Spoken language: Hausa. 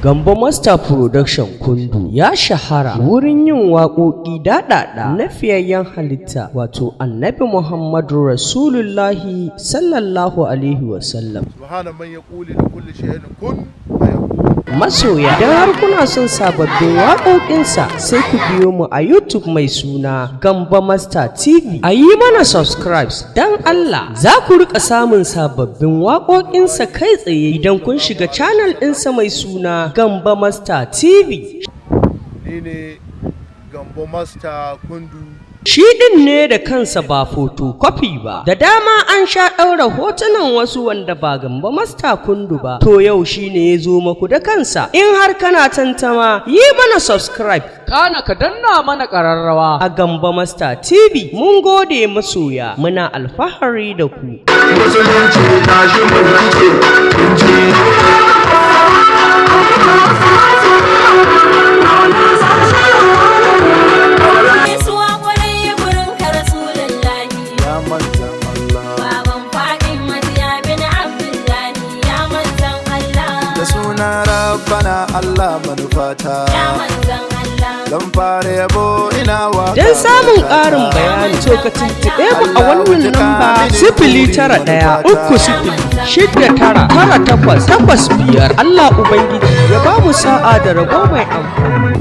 GAMBO MASTER KUNDU ya shahara wurin yin waƙoƙi daɗaɗa na fiyayyen halitta wato annabi Muhammadu Rasulullahi sallallahu alaihi wasallam. Masoya, idan har kuna son sababbin waƙoƙinsa sai ku biyo mu a YouTube mai suna GAMBO MASTER TV. A yi mana subscribe don Allah, za ku rika samun sababbin waƙoƙinsa kai tsaye idan kun shiga channel ɗinsa mai suna GAMBO MASTER TV. Ni ne GAMBO MASTER KUNDU. Shi ɗin ne da kansa ba photocopy ba. Da dama an sha ɗaura hotunan wasu wanda ba GAMBO MASTER KUNDU ba. To yau shi ne ya zo maku da kansa. In har kana tantama, yi mana subscribe. Kana ka danna mana ƙararrawa a GAMBO MASTER TV. Mun gode masoya, muna alfahari da ku. Rabbana Allah manufata zan fara yabo ina wa. Don samun ƙarin bayani to ka tuntuɓe mu a wannan namba 09103069988. Allah Ubangiji ya ba mu sa'a da rabo mai amfani.